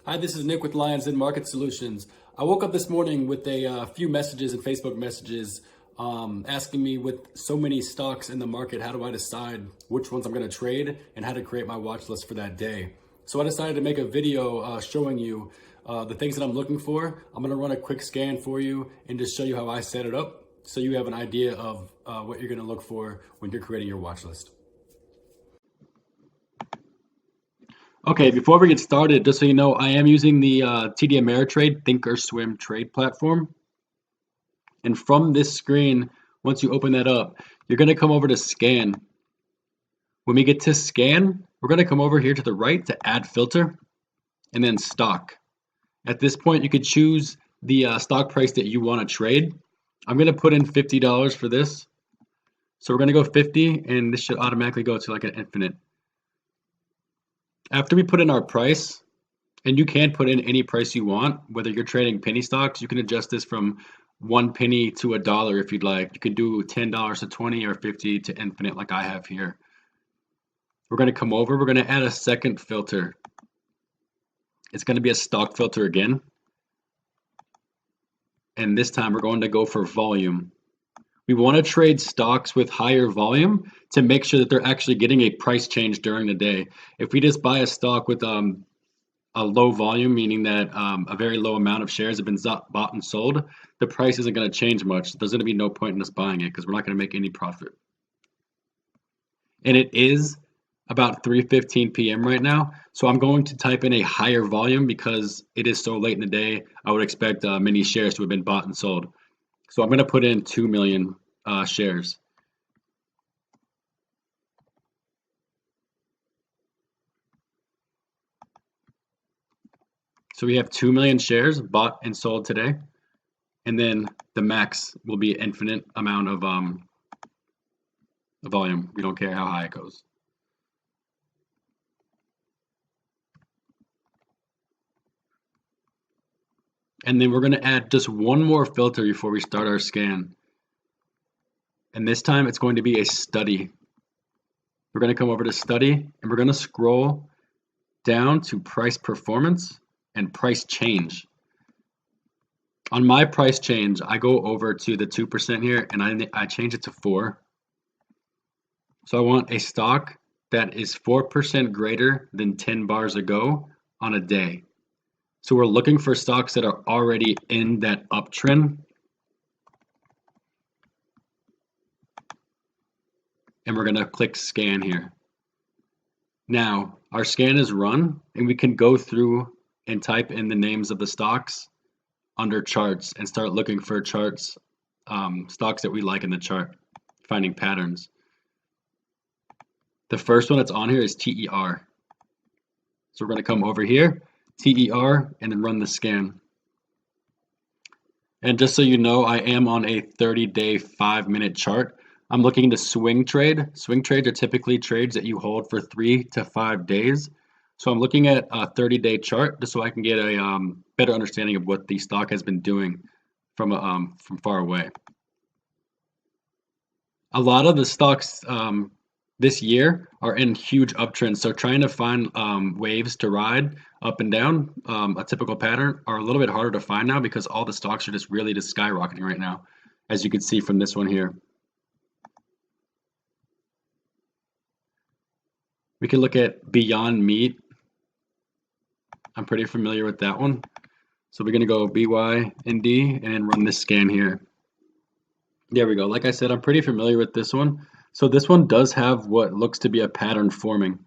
Hi, this is Nick with Lions Den Market Solutions. I woke up this morning with a few messages and Facebook messages asking me, with so many stocks in the market, how do I decide which ones I'm going to trade and how to create my watch list for that day. So I decided to make a video showing you the things that I'm looking for. I'm going to run a quick scan for you and just show you how I set it up so you have an idea of what you're going to look for when you're creating your watch list. Okay, before we get started, just so you know, I am using the TD Ameritrade Thinkorswim trade platform. And from this screen, once you open that up, you're going to come over to scan. When we get to scan, we're going to come over here to the right to add filter and then stock. At this point, you could choose the stock price that you want to trade. I'm going to put in $50 for this. So we're going to go 50 and this should automatically go to like an infinite. After we put in our price, and you can put in any price you want, whether you're trading penny stocks, you can adjust this from 1 penny to $1 if you'd like. You can do $10 to 20 or 50 to infinite like I have here. We're going to come over, we're going to add a second filter. It's going to be a stock filter again. And this time we're going to go for volume. We want to trade stocks with higher volume to make sure that they're actually getting a price change during the day. If we just buy a stock with a low volume, meaning that a very low amount of shares have been bought and sold, the price isn't going to change much. There's going to be no point in us buying it because we're not going to make any profit. And it is about 3:15 p.m. right now, so I'm going to type in a higher volume because it is so late in the day. I would expect many shares to have been bought and sold. So I'm going to put in 2 million shares. So we have 2 million shares bought and sold today. And then the max will be infinite amount of volume. We don't care how high it goes. And then we're going to add just one more filter before we start our scan. And this time it's going to be a study. We're going to come over to study and we're going to scroll down to price performance and price change. On my price change, I go over to the 2% here and I change it to 4. So I want a stock that is 4% greater than 10 bars ago on a day. So we're looking for stocks that are already in that uptrend. And we're going to click scan here. Now, our scan is run and we can go through and type in the names of the stocks under charts and start looking for charts, stocks that we like in the chart, finding patterns. The first one that's on here is TER. So we're going to come over here, TER, and then run the scan. And just so you know, I am on a 30-day, 5-minute chart. I'm looking to swing trade. Swing trades are typically trades that you hold for 3 to 5 days. So I'm looking at a 30-day chart just so I can get a better understanding of what the stock has been doing from far away. A lot of the stocks this year are in huge uptrends, so trying to find waves to ride up and down, a typical pattern, are a little bit harder to find now because all the stocks are just really skyrocketing right now, as you can see from this one here. We can look at Beyond Meat. I'm pretty familiar with that one. So we're going to go BYND and run this scan here. There we go. Like I said, I'm pretty familiar with this one. So this one does have what looks to be a pattern forming.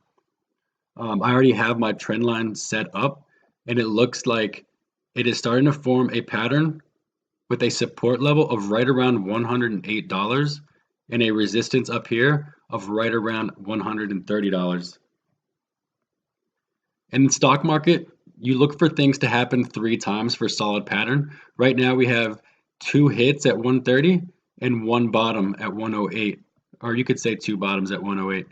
I already have my trend line set up and it looks like it is starting to form a pattern with a support level of right around $108 and a resistance up here of right around $130. In the stock market, you look for things to happen 3 times for solid pattern. Right now we have 2 hits at 130 and 1 bottom at 108, or you could say 2 bottoms at 108.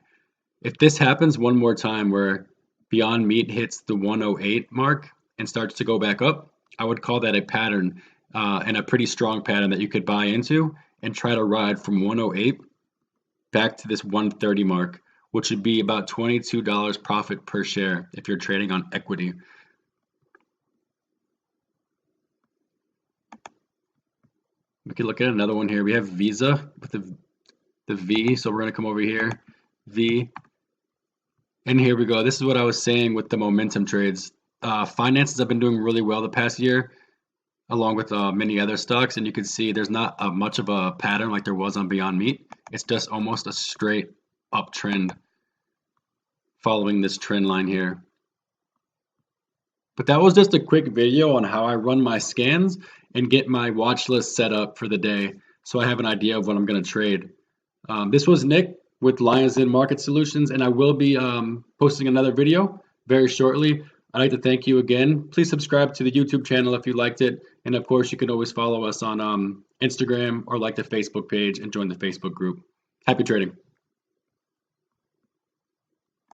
If this happens one more time where Beyond Meat hits the 108 mark and starts to go back up, I would call that a pattern and a pretty strong pattern that you could buy into and try to ride from 108 back to this 130 mark, which would be about $22 profit per share if you're trading on equity. We could look at another one here. We have Visa with the V. So we're going to come over here, V. And here we go. This is what I was saying with the momentum trades. Finances have been doing really well the past year, along with many other stocks. And you can see there's not much of a pattern like there was on Beyond Meat. It's just almost a straight uptrend following this trend line here. But that was just a quick video on how I run my scans and get my watch list set up for the day, so I have an idea of what I'm going to trade. This was Nick with Lions Den Market Solutions, and I will be posting another video very shortly. I'd like to thank you again. Please subscribe to the YouTube channel if you liked it, and of course you can always follow us on Instagram or like the Facebook page and join the Facebook group. Happy trading.